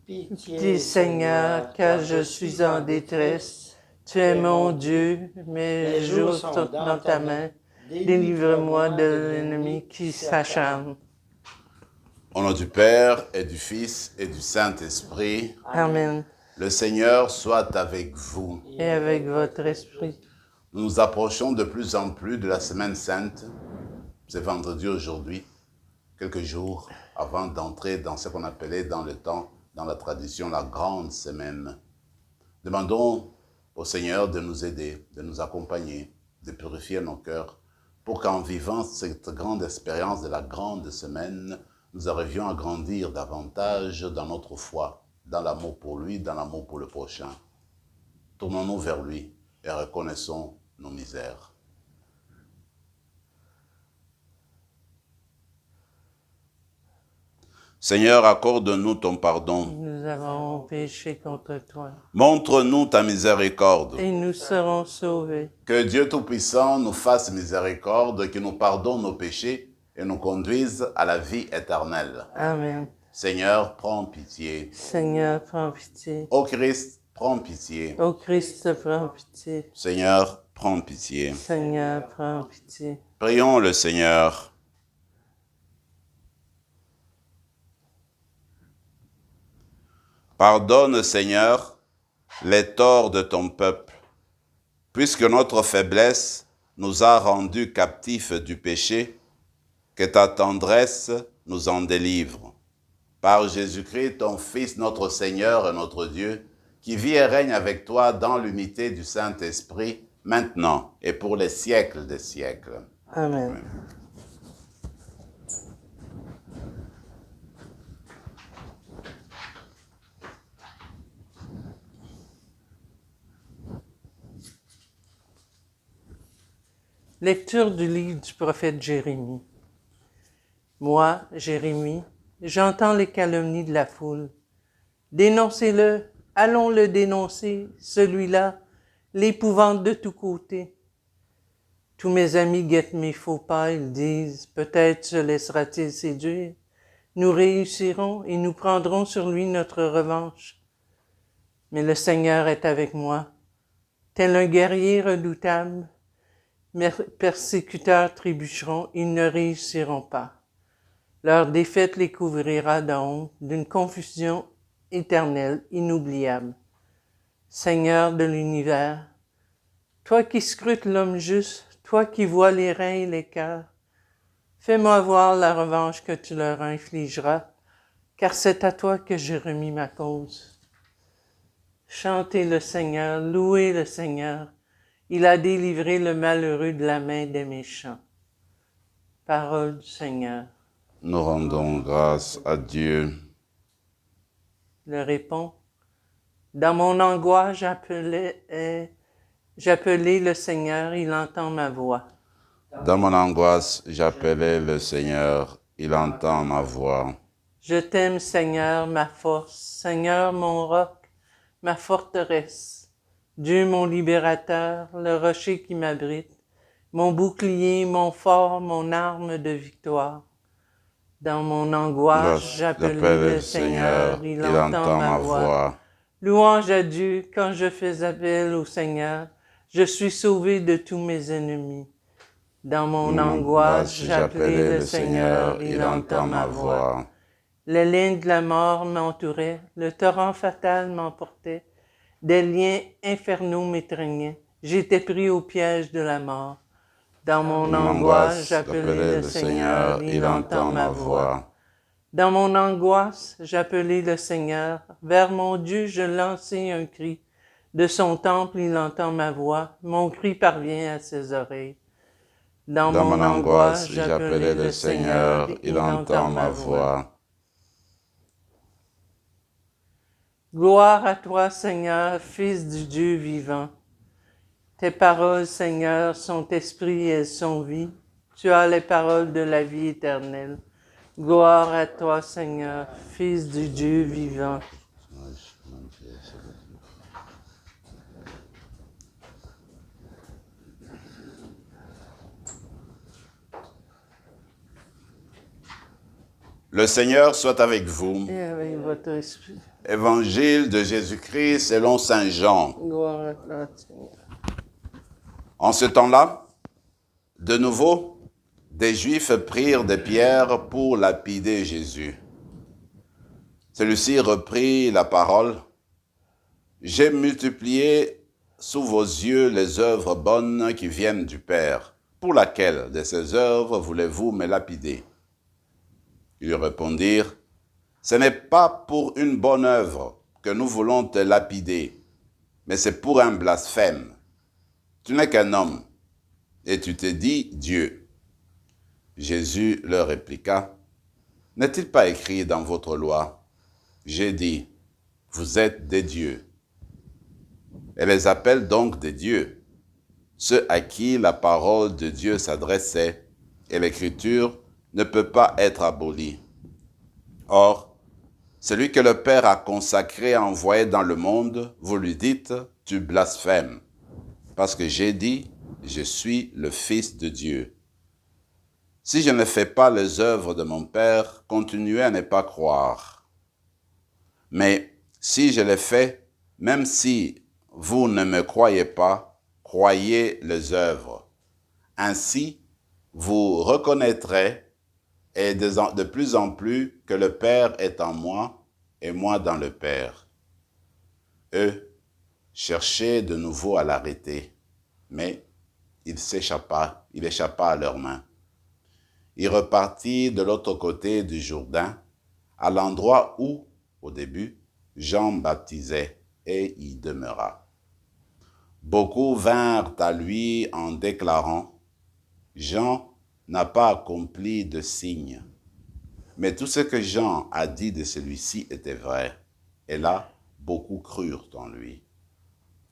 Pitié, Seigneur, car je suis en détresse. Tu es mon Dieu, mes jours sont dans ta main. Délivre-moi de l'ennemi qui s'acharne. Au nom du Père et du Fils et du Saint-Esprit. Amen. Le Seigneur soit avec vous. Et avec votre esprit. Nous nous approchons de plus en plus de la Semaine Sainte. C'est vendredi aujourd'hui, quelques jours avant d'entrer dans ce qu'on appelait dans le temps, dans la tradition, la grande semaine. Demandons au Seigneur de nous aider, de nous accompagner, de purifier nos cœurs, pour qu'en vivant cette grande expérience de la grande semaine, nous arrivions à grandir davantage dans notre foi, dans l'amour pour lui, dans l'amour pour le prochain. Tournons-nous vers lui et reconnaissons nos misères. Seigneur, accorde-nous ton pardon. Nous avons péché contre toi. Montre-nous ta miséricorde. Et nous serons sauvés. Que Dieu Tout-Puissant nous fasse miséricorde, qu'il nous pardonne nos péchés et nous conduise à la vie éternelle. Amen. Seigneur, prends pitié. Seigneur, prends pitié. Ô Christ, prends pitié. Ô Christ, prends pitié. Seigneur, prends pitié. Seigneur, prends pitié. Prions le Seigneur. Pardonne, Seigneur, les torts de ton peuple, puisque notre faiblesse nous a rendus captifs du péché, que ta tendresse nous en délivre. Par Jésus-Christ, ton Fils, notre Seigneur et notre Dieu, qui vit et règne avec toi dans l'unité du Saint-Esprit, maintenant et pour les siècles des siècles. Amen. Amen. Lecture du livre du prophète Jérémie. Moi, Jérémie, j'entends les calomnies de la foule. Dénoncez-le, allons le dénoncer, celui-là, l'épouvante de tous côtés. Tous mes amis guettent mes faux pas, ils disent, peut-être se laissera-t-il séduire. Nous réussirons et nous prendrons sur lui notre revanche. Mais le Seigneur est avec moi, tel un guerrier redoutable. Mes persécuteurs trébucheront, ils ne réussiront pas. Leur défaite les couvrira de honte, d'une confusion éternelle, inoubliable. Seigneur de l'univers, toi qui scrutes l'homme juste, toi qui vois les reins et les cœurs, fais-moi voir la revanche que tu leur infligeras, car c'est à toi que j'ai remis ma cause. Chantez le Seigneur, louez le Seigneur, il a délivré le malheureux de la main des méchants. Parole du Seigneur. Nous rendons grâce à Dieu. Le répond. Dans mon angoisse, j'appelais le Seigneur, il entend ma voix. Dans mon angoisse, j'appelais le Seigneur, il entend ma voix. Je t'aime, Seigneur, ma force, Seigneur, mon roc, ma forteresse. Dieu, mon libérateur, le rocher qui m'abrite, mon bouclier, mon fort, mon arme de victoire. Dans mon angoisse, j'appelais le Seigneur, il entend ma voix. Louange à Dieu, quand je fais appel au Seigneur, je suis sauvé de tous mes ennemis. Dans mon angoisse, j'appelais le Seigneur, il entend ma voix. Les lignes de la mort m'entouraient, le torrent fatal m'emportait, des liens infernaux m'étreignaient, j'étais pris au piège de la mort. Dans mon angoisse, j'appelais le Seigneur, il entend ma voix. Dans mon angoisse, j'appelais le Seigneur, vers mon Dieu je lançai un cri. De son temple, il entend ma voix, mon cri parvient à ses oreilles. Dans mon angoisse, j'appelais le Seigneur, il entend ma voix. Gloire à toi, Seigneur, Fils du Dieu vivant. Tes paroles, Seigneur, sont esprit et elles sont vie. Tu as les paroles de la vie éternelle. Gloire à toi, Seigneur, Fils du Dieu vivant. Le Seigneur soit avec vous. et avec votre esprit. Évangile de Jésus-Christ selon saint Jean. Gloire à toi, Seigneur. En ce temps-là, de nouveau, des Juifs prirent des pierres pour lapider Jésus. Celui-ci reprit la parole. « J'ai multiplié sous vos yeux les œuvres bonnes qui viennent du Père. Pour laquelle de ces œuvres voulez-vous me lapider ?» Ils répondirent, « Ce n'est pas pour une bonne œuvre que nous voulons te lapider, mais c'est pour un blasphème. Tu n'es qu'un homme, et tu te dis Dieu. » Jésus leur répliqua, « N'est-il pas écrit dans votre loi, j'ai dit, vous êtes des dieux. » Elle les appelle donc des dieux, ceux à qui la parole de Dieu s'adressait, et l'écriture ne peut pas être abolie. Or, celui que le Père a consacré à envoyer dans le monde, vous lui dites, tu blasphèmes, parce que j'ai dit, je suis le Fils de Dieu. Si je ne fais pas les œuvres de mon Père, continuez à ne pas croire. Mais si je les fais, même si vous ne me croyez pas, croyez les œuvres. Ainsi, vous reconnaîtrez et de plus en plus que le Père est en moi et moi dans le Père. Eux cherchaient de nouveau à l'arrêter, mais il échappa à leurs mains. Il repartit de l'autre côté du Jourdain, à l'endroit où, au début, Jean baptisait, et y demeura. Beaucoup vinrent à lui en déclarant, « Jean n'a pas accompli de signe. » Mais tout ce que Jean a dit de celui-ci était vrai, et là, beaucoup crurent en lui.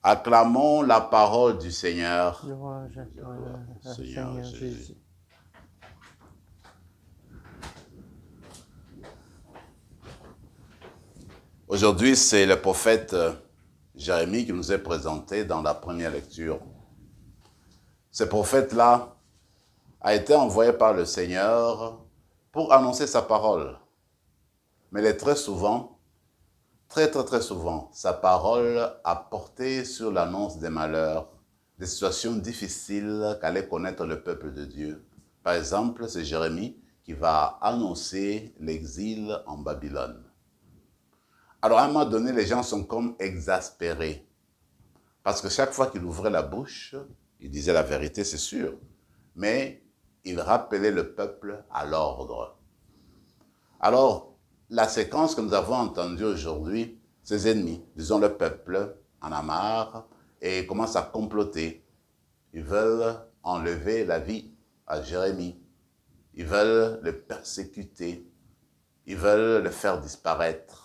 Acclamons la parole du Seigneur. Louange à toi, Seigneur Jésus. Aujourd'hui, c'est le prophète Jérémie qui nous est présenté dans la première lecture. Ce prophète-là a été envoyé par le Seigneur pour annoncer sa parole. Mais il est très souvent, très souvent, sa parole a porté sur l'annonce des malheurs, des situations difficiles qu'allait connaître le peuple de Dieu. Par exemple, c'est Jérémie qui va annoncer l'exil en Babylone. Alors, à un moment donné, les gens sont comme exaspérés. Parce que chaque fois qu'il ouvrait la bouche, il disait la vérité, c'est sûr. Mais il rappelait le peuple à l'ordre. Alors, la séquence que nous avons entendue aujourd'hui, ses ennemis, disons le peuple, en a marre et commencent à comploter. Ils veulent enlever la vie à Jérémie. Ils veulent le persécuter. Ils veulent le faire disparaître.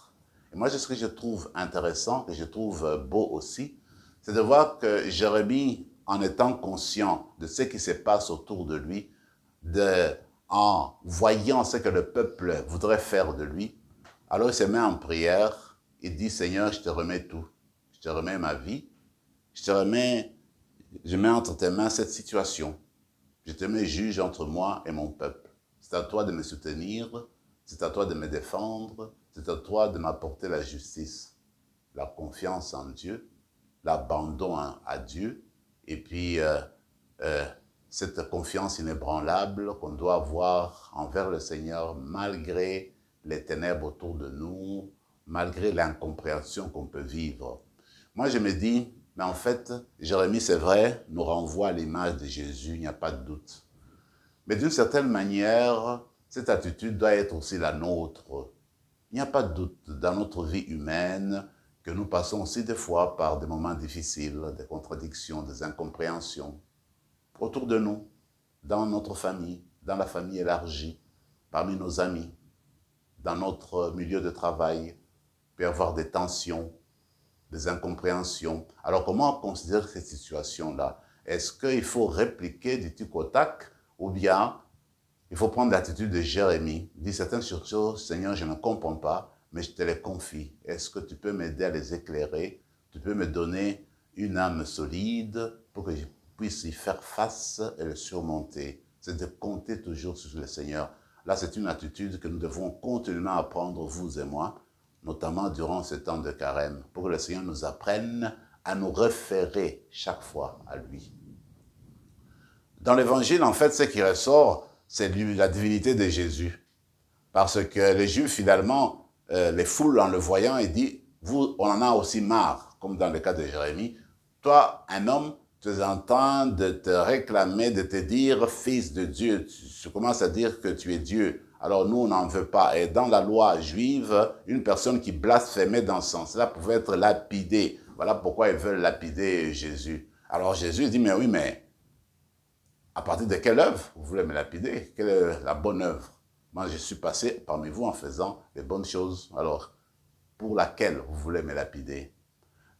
Et moi, ce que je trouve intéressant, que je trouve beau aussi, c'est de voir que Jérémie, en étant conscient de ce qui se passe autour de lui, en voyant ce que le peuple voudrait faire de lui, alors il se met en prière, il dit, Seigneur, je te remets tout. Je te remets ma vie, je mets entre tes mains cette situation. Je te mets juge entre moi et mon peuple. C'est à toi de me soutenir, c'est à toi de me défendre, c'est à toi de m'apporter la justice, la confiance en Dieu, l'abandon à Dieu, et puis cette confiance inébranlable qu'on doit avoir envers le Seigneur malgré les ténèbres autour de nous, malgré l'incompréhension qu'on peut vivre. Moi, je me dis, mais en fait, Jérémie, c'est vrai, nous renvoie à l'image de Jésus, il n'y a pas de doute. Mais d'une certaine manière, cette attitude doit être aussi la nôtre. Il n'y a pas de doute dans notre vie humaine que nous passons aussi des fois par des moments difficiles, des contradictions, des incompréhensions. Autour de nous, dans notre famille, dans la famille élargie, parmi nos amis, dans notre milieu de travail, il peut y avoir des tensions, des incompréhensions. Alors comment considérer cette situation-là? Est-ce qu'il faut répliquer du tic au tac ou bien il faut prendre l'attitude de Jérémie, dire certaines choses, Seigneur, je ne comprends pas, mais je te les confie. Est-ce que tu peux m'aider à les éclairer? Tu peux me donner une âme solide pour que je puisse y faire face et le surmonter. C'est de compter toujours sur le Seigneur. Là, c'est une attitude que nous devons continuellement apprendre, vous et moi, notamment durant ce temps de carême, pour que le Seigneur nous apprenne à nous référer chaque fois à lui. Dans l'Évangile, en fait, ce qui ressort, c'est la divinité de Jésus. Parce que les Juifs, finalement, les foules, en le voyant, ils disent, vous, on en a aussi marre, comme dans le cas de Jérémie. Toi, un homme, tu es en train de te réclamer, de te dire fils de Dieu. Tu commences à dire que tu es Dieu. Alors nous, on n'en veut pas. Et dans la loi juive, une personne qui blasphémait dans ce sens-là pouvait être lapidée. Voilà pourquoi ils veulent lapider Jésus. Alors Jésus dit, mais oui, mais à partir de quelle œuvre vous voulez me lapider? Quelle est la bonne œuvre? Moi, je suis passé parmi vous en faisant les bonnes choses. Alors, pour laquelle vous voulez me lapider?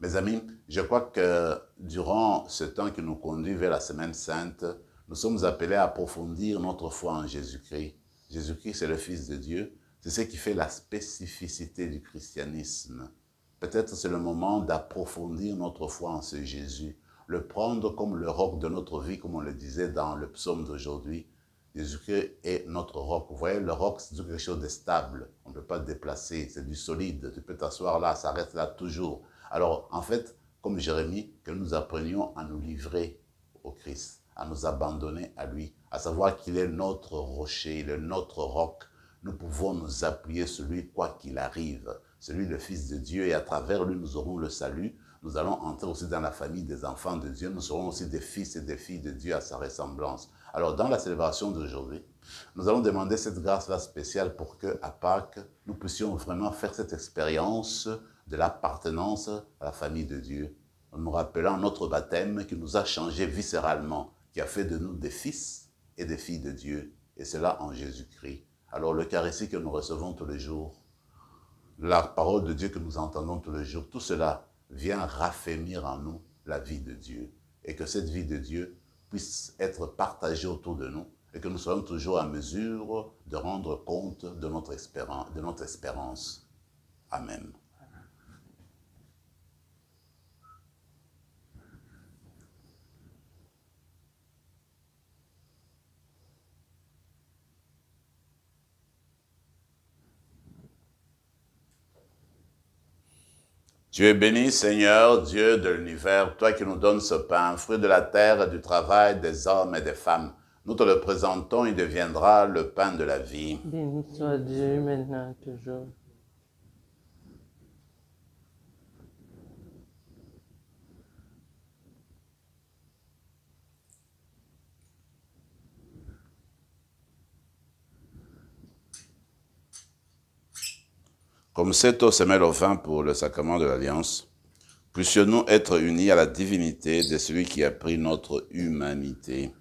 Mes amis, je crois que durant ce temps qui nous conduit vers la Semaine Sainte, nous sommes appelés à approfondir notre foi en Jésus-Christ. Jésus-Christ, c'est le Fils de Dieu. C'est ce qui fait la spécificité du christianisme. Peut-être c'est le moment d'approfondir notre foi en ce Jésus, le prendre comme le roc de notre vie, comme on le disait dans le psaume d'aujourd'hui. Jésus-Christ est notre roc. Vous voyez, le roc, c'est quelque chose de stable. On ne peut pas le déplacer, c'est du solide. Tu peux t'asseoir là, ça reste là toujours. Alors, en fait, comme Jérémie, que nous apprenions à nous livrer au Christ, à nous abandonner à lui, à savoir qu'il est notre rocher, il est notre roc. Nous pouvons nous appuyer sur lui quoi qu'il arrive. C'est lui le Fils de Dieu et à travers lui, nous aurons le salut. Nous allons entrer aussi dans la famille des enfants de Dieu. Nous serons aussi des fils et des filles de Dieu à sa ressemblance. Alors, dans la célébration d'aujourd'hui, nous allons demander cette grâce-là spéciale pour que, à Pâques, nous puissions vraiment faire cette expérience de l'appartenance à la famille de Dieu, en nous rappelant notre baptême qui nous a changés viscéralement, qui a fait de nous des fils et des filles de Dieu, et cela en Jésus-Christ. Alors l'Eucharistie que nous recevons tous les jours, la parole de Dieu que nous entendons tous les jours, tout cela vient raffermir en nous la vie de Dieu, et que cette vie de Dieu puisse être partagée autour de nous, et que nous soyons toujours à mesure de rendre compte de notre espérance. Amen. Tu es béni, Seigneur, Dieu de l'univers, toi qui nous donnes ce pain, fruit de la terre et du travail des hommes et des femmes. Nous te le présentons, il deviendra le pain de la vie. Béni soit Dieu maintenant et toujours. Comme cette eau se mêle au vin pour le sacrement de l'Alliance, puissions-nous être unis à la divinité de celui qui a pris notre humanité.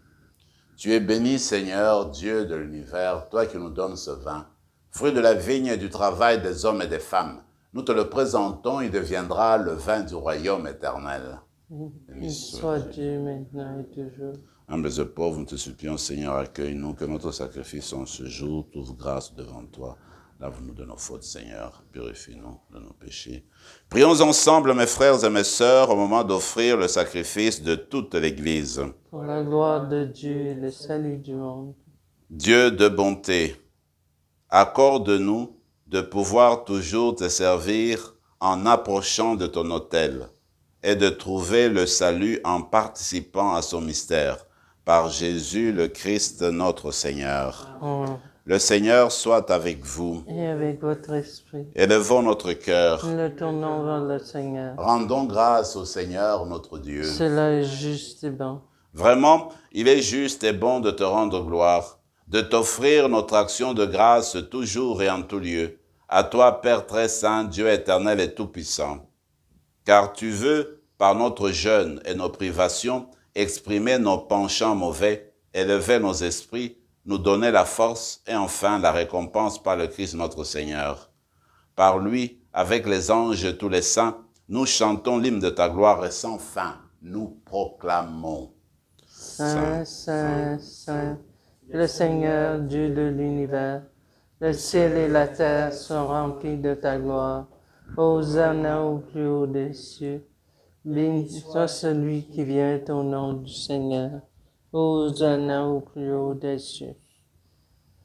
Tu es béni, Seigneur, Dieu de l'univers, toi qui nous donnes ce vin, fruit de la vigne et du travail des hommes et des femmes. Nous te le présentons, il deviendra le vin du royaume éternel. Béni soit Dieu maintenant et toujours. Humbles et pauvres, nous te supplions, Seigneur, accueille-nous, que notre sacrifice en ce jour trouve grâce devant toi. Lave-nous de nos fautes, Seigneur, purifie-nous de nos péchés. Prions ensemble, mes frères et mes sœurs, au moment d'offrir le sacrifice de toute l'Église. Pour la gloire de Dieu et le salut du monde. Dieu de bonté, accorde-nous de pouvoir toujours te servir en approchant de ton autel et de trouver le salut en participant à son mystère. Par Jésus le Christ notre Seigneur. Amen. Le Seigneur soit avec vous. Et avec votre esprit. Élevons notre cœur. Nous le tournons vers le Seigneur. Rendons grâce au Seigneur notre Dieu. Cela est juste et bon. Vraiment, il est juste et bon de te rendre gloire, de t'offrir notre action de grâce toujours et en tout lieu. À toi, Père très saint, Dieu éternel et tout-puissant. Car tu veux, par notre jeûne et nos privations, exprimer nos penchants mauvais, élever nos esprits, nous donner la force et enfin la récompense par le Christ notre Seigneur. Par lui, avec les anges et tous les saints, nous chantons l'hymne de ta gloire et sans fin, nous proclamons. Saint, Saint, Saint, le Seigneur, Dieu de l'univers, le ciel et la terre sont remplis de ta gloire. Hosanna au plus haut des cieux. Béni soit celui qui vient au nom du Seigneur. Hosanna au plus haut des cieux.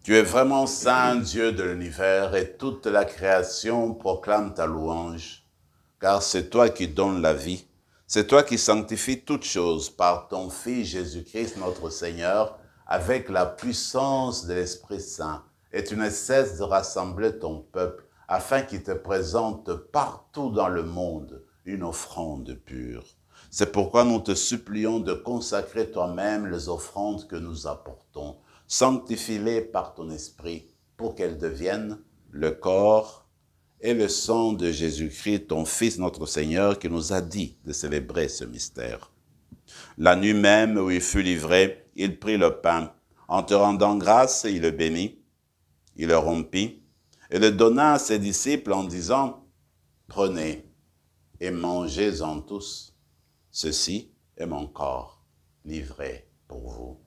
Tu es vraiment saint, Dieu de l'univers, et toute la création proclame ta louange, car c'est toi qui donnes la vie. C'est toi qui sanctifies toutes choses par ton Fils Jésus-Christ, notre Seigneur, avec la puissance de l'Esprit Saint. Et tu ne cesses de rassembler ton peuple, afin qu'il te présente partout dans le monde une offrande pure. C'est pourquoi nous te supplions de consacrer toi-même les offrandes que nous apportons. Sanctifie-les par ton esprit pour qu'elles deviennent le corps et le sang de Jésus-Christ, ton Fils, notre Seigneur, qui nous a dit de célébrer ce mystère. La nuit même où il fut livré, il prit le pain. En te rendant grâce, il le bénit, il le rompit et le donna à ses disciples en disant, « Prenez et mangez-en tous. Ceci est mon corps livré pour vous. »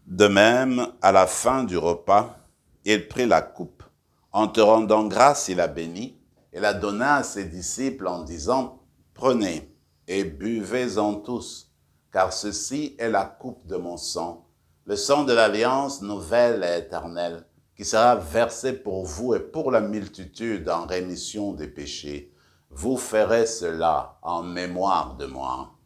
De même, à la fin du repas, il prit la coupe. En te rendant grâce, il la bénit et la donna à ses disciples en disant, « Prenez et buvez-en tous, car ceci est la coupe de mon sang, le sang de l'alliance nouvelle et éternelle, qui sera versé pour vous et pour la multitude en rémission des péchés. Vous ferez cela en mémoire de moi. »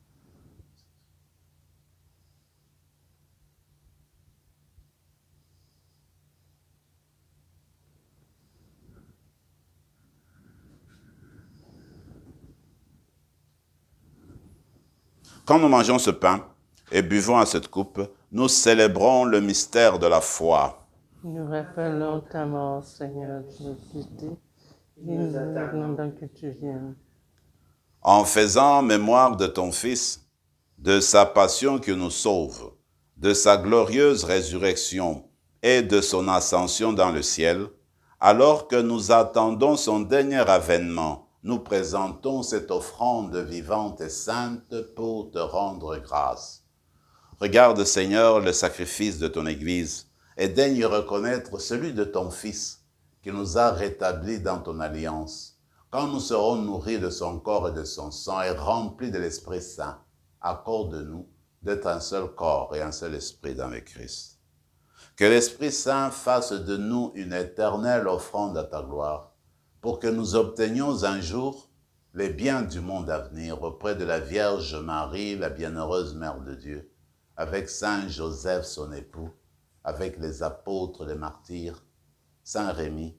Quand nous mangeons ce pain et buvons à cette coupe, nous célébrons le mystère de la foi. Nous rappelons ta mort, Seigneur, et nous attendons que tu viennes. En faisant mémoire de ton Fils, de sa passion qui nous sauve, de sa glorieuse résurrection et de son ascension dans le ciel, alors que nous attendons son dernier avènement, nous présentons cette offrande vivante et sainte pour te rendre grâce. Regarde, Seigneur, le sacrifice de ton Église et daigne y reconnaître celui de ton Fils qui nous a rétablis dans ton alliance. Quand nous serons nourris de son corps et de son sang et remplis de l'Esprit Saint, accorde-nous d'être un seul corps et un seul esprit dans le Christ. Que l'Esprit Saint fasse de nous une éternelle offrande à ta gloire, pour que nous obtenions un jour les biens du monde à venir auprès de la Vierge Marie, la bienheureuse Mère de Dieu, avec Saint Joseph, son époux, avec les apôtres, les martyrs, Saint Rémy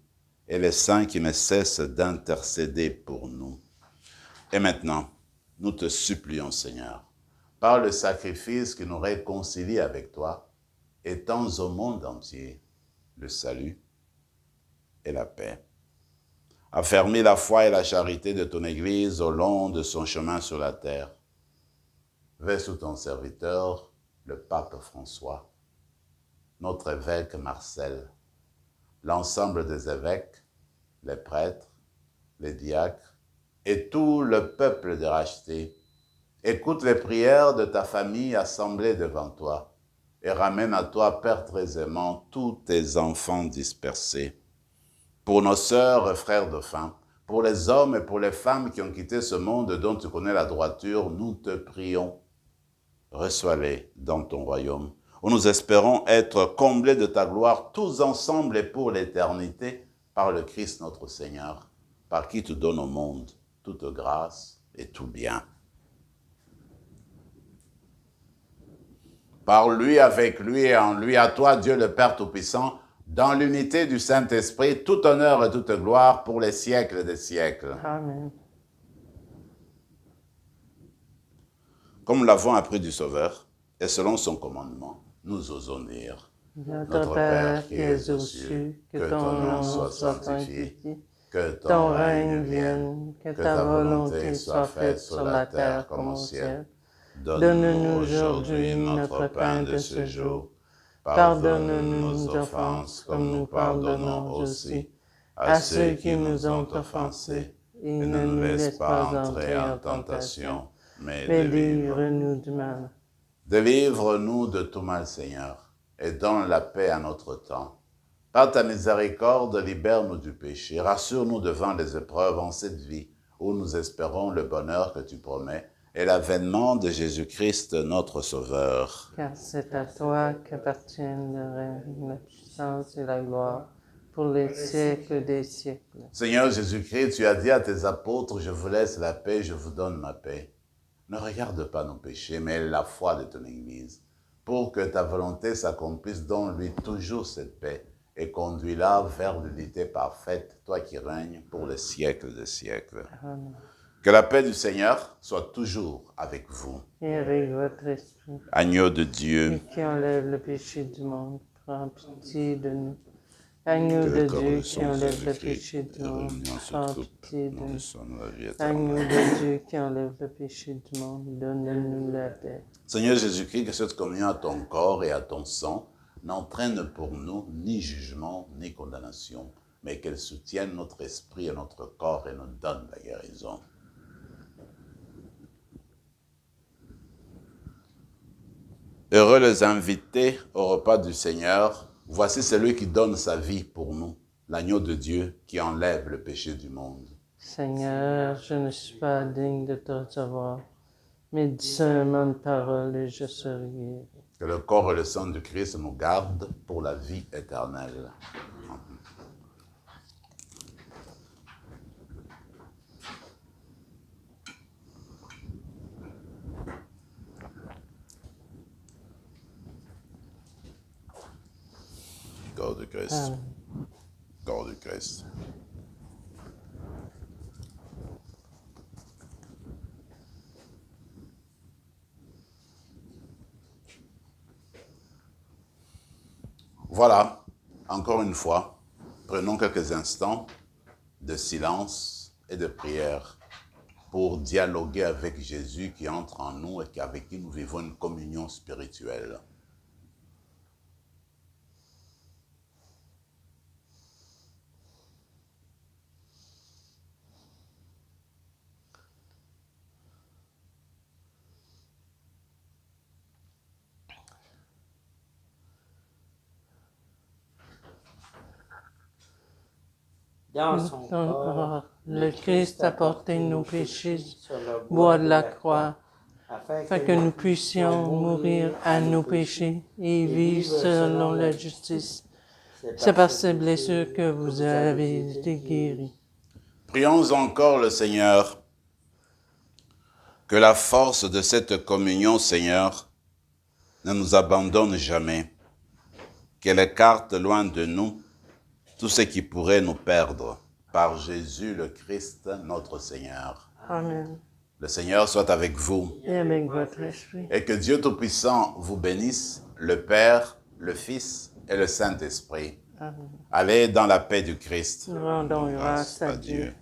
et les saints qui ne cessent d'intercéder pour nous. Et maintenant, nous te supplions, Seigneur, par le sacrifice qui nous réconcilie avec toi, étends au monde entier le salut et la paix. Affermis la foi et la charité de ton Église au long de son chemin sur la terre. Veille sous ton serviteur, le pape François, notre évêque Marcel, l'ensemble des évêques, les prêtres, les diacres et tout le peuple de racheté. Écoute les prières de ta famille assemblée devant toi et ramène à toi, Père très aimant, tous tes enfants dispersés. Pour nos sœurs et frères dauphins, pour les hommes et pour les femmes qui ont quitté ce monde dont tu connais la droiture, nous te prions. Reçois-les dans ton royaume, où nous espérons être comblés de ta gloire, tous ensemble et pour l'éternité, par le Christ notre Seigneur, par qui tu donnes au monde toute grâce et tout bien. Par lui, avec lui et en lui, à toi, Dieu le Père Tout-Puissant, dans l'unité du Saint-Esprit, tout honneur et toute gloire pour les siècles des siècles. Amen. Comme nous l'avons appris du Sauveur, et selon son commandement, nous osons dire, Notre Père qui es aux cieux, que ton nom soit sanctifié, que ton règne vienne, que ta volonté soit faite sur la terre comme au ciel. Donne-nous aujourd'hui notre pain de ce jour. Pardonne-nous nos offenses, comme nous pardonnons aussi à ceux qui nous ont offensés. Et ne nous laisse pas entrer en tentation, mais délivre-nous du mal. Délivre-nous de tout mal, Seigneur, et donne la paix à notre temps. Par ta miséricorde, libère-nous du péché. Rassure-nous devant les épreuves en cette vie où nous espérons le bonheur que tu promets et l'avènement de Jésus-Christ, notre Sauveur. Car c'est à toi qu'appartiennent le règne, la puissance et la gloire pour les siècles des siècles. Seigneur Jésus-Christ, tu as dit à tes apôtres, je vous laisse la paix, je vous donne ma paix. Ne regarde pas nos péchés, mais la foi de ton Église, pour que ta volonté s'accomplisse, donne-lui toujours cette paix et conduis-la vers l'unité parfaite, toi qui règnes pour les siècles des siècles. Amen. Que la paix du Seigneur soit toujours avec vous. Et avec votre esprit, Agneau de Dieu, lui qui enlève le péché du monde, prends pitié de nous. Agneau de Dieu qui enlève le péché du monde, prends pitié de nous. Agneau de Dieu qui enlève le péché du monde, donne-nous la paix. Seigneur Jésus-Christ, que cette communion à ton corps et à ton sang n'entraîne pour nous ni jugement ni condamnation, mais qu'elle soutienne notre esprit et notre corps et nous donne la guérison. Heureux les invités au repas du Seigneur. Voici celui qui donne sa vie pour nous, l'agneau de Dieu qui enlève le péché du monde. Seigneur, je ne suis pas digne de te recevoir, mais dis seulement une parole et je serai guéri. Que le corps et le sang du Christ nous gardent pour la vie éternelle. Corps du Christ. Amen. Corps du Christ. Voilà, encore une fois, prenons quelques instants de silence et de prière pour dialoguer avec Jésus qui entre en nous et avec qui nous vivons une communion spirituelle. Dans son corps, le Christ a porté nos péchés, bois de la croix, afin que nous puissions mourir à nos péchés et vivre selon la justice. C'est par ces blessures que vous avez été guéris. Prions encore le Seigneur. Que la force de cette communion, Seigneur, ne nous abandonne jamais. Qu'elle écarte loin de nous tout ce qui pourrait nous perdre. Par Jésus le Christ, notre Seigneur. Amen. Le Seigneur soit avec vous. Et avec votre esprit. Et que Dieu Tout-Puissant vous bénisse, le Père, le Fils et le Saint-Esprit. Amen. Allez dans la paix du Christ. Nous rendons grâce à Dieu.